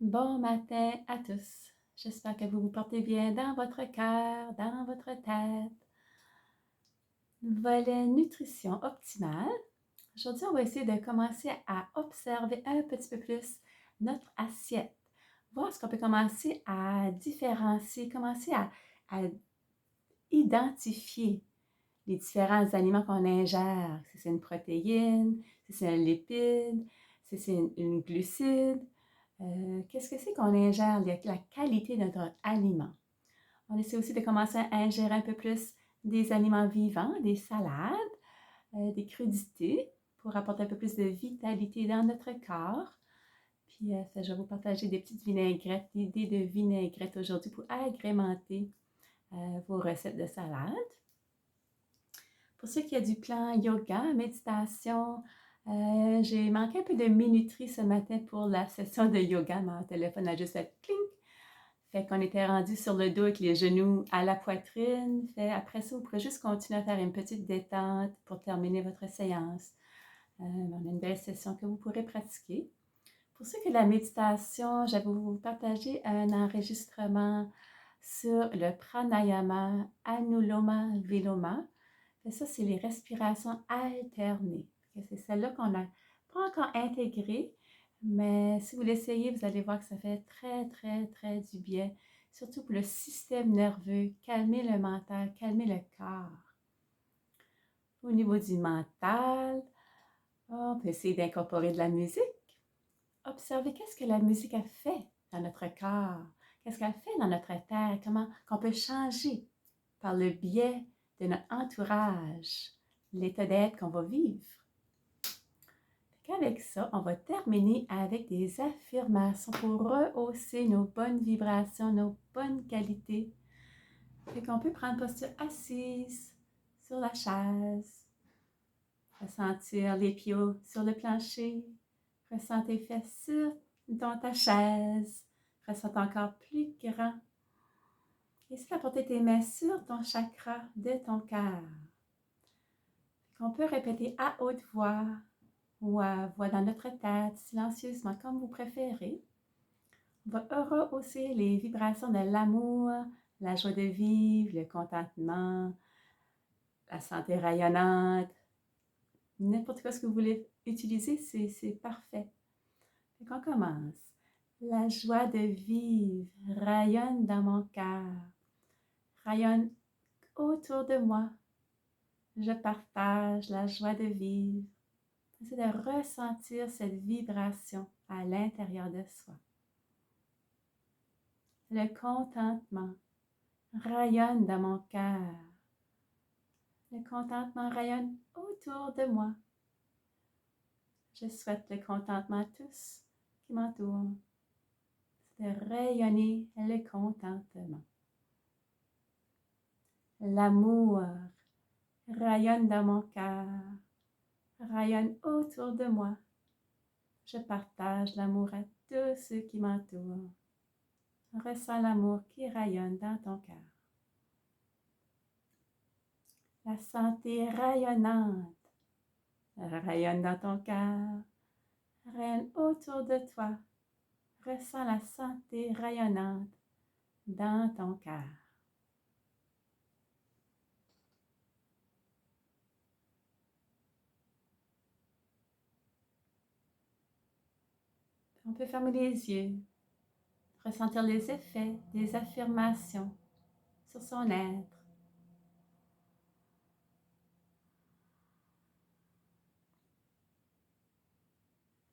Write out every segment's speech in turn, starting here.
Bon matin à tous. J'espère que vous vous portez bien dans votre cœur, dans votre tête. Volet nutrition optimale. Aujourd'hui, on va essayer de commencer à observer un petit peu plus notre assiette. Voir ce qu'on peut commencer à différencier, à identifier les différents aliments qu'on ingère. Si c'est une protéine, si c'est un lipide, si c'est une glucide. Qu'est-ce que c'est qu'on ingère, la qualité de notre aliment. On essaie aussi de commencer à ingérer un peu plus des aliments vivants, des salades, des crudités pour apporter un peu plus de vitalité dans notre corps. Puis je vais vous partager des petites vinaigrettes, des idées de vinaigrettes aujourd'hui pour agrémenter vos recettes de salade. Pour ceux qui ont du plan yoga, méditation, j'ai manqué un peu de minuterie ce matin pour la session de yoga. Mon téléphone a juste fait clink. Fait qu'on était rendu sur le dos avec les genoux à la poitrine. Fait après ça, vous pourrez juste continuer à faire une petite détente pour terminer votre séance. On a une belle session que vous pourrez pratiquer. Pour ceux qui ont la méditation, je vais vous partager un enregistrement sur le pranayama, anuloma viloma. Et ça, c'est les respirations alternées. C'est celle-là qu'on n'a pas encore intégrée, mais si vous l'essayez, vous allez voir que ça fait très, très, très du bien, surtout pour le système nerveux, calmer le mental, calmer le corps. Au niveau du mental, on peut essayer d'incorporer de la musique. Observez qu'est-ce que la musique a fait dans notre corps, qu'est-ce qu'elle fait dans notre tête, comment qu'on peut changer par le biais de notre entourage, l'état d'être qu'on va vivre. Avec ça, on va terminer avec des affirmations pour rehausser nos bonnes vibrations, nos bonnes qualités. Fait qu'on peut prendre posture assise sur la chaise, ressentir les pieds sur le plancher, ressens tes fesses dans ta chaise, ressens encore plus grand. Essaie d'apporter tes mains sur ton chakra de ton cœur. On peut répéter à haute voix ou à voix dans notre tête, silencieusement, comme vous préférez. On va rehausser les vibrations de l'amour, la joie de vivre, le contentement, la santé rayonnante. N'importe quoi ce que vous voulez utiliser, c'est parfait. Donc on commence. La joie de vivre rayonne dans mon cœur, rayonne autour de moi. Je partage la joie de vivre. C'est de ressentir cette vibration à l'intérieur de soi. Le contentement rayonne dans mon cœur. Le contentement rayonne autour de moi. Je souhaite le contentement à tous qui m'entourent. C'est de rayonner le contentement. L'amour rayonne dans mon cœur, rayonne autour de moi. Je partage l'amour à tous ceux qui m'entourent. Ressens l'amour qui rayonne dans ton cœur. La santé rayonnante rayonne dans ton cœur, rayonne autour de toi. Ressens la santé rayonnante dans ton cœur. On peut fermer les yeux, ressentir les effets des affirmations sur son être.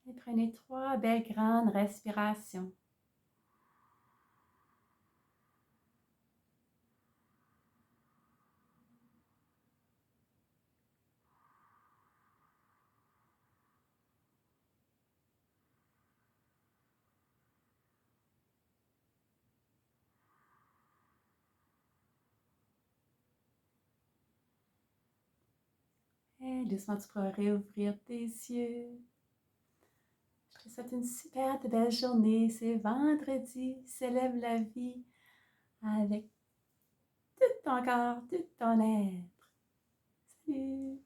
Et prenez 3 belles grandes respirations. Et doucement, tu pourras réouvrir tes yeux. Je te souhaite une super belle journée. C'est vendredi. Célèbre la vie avec tout ton corps, tout ton être. Salut!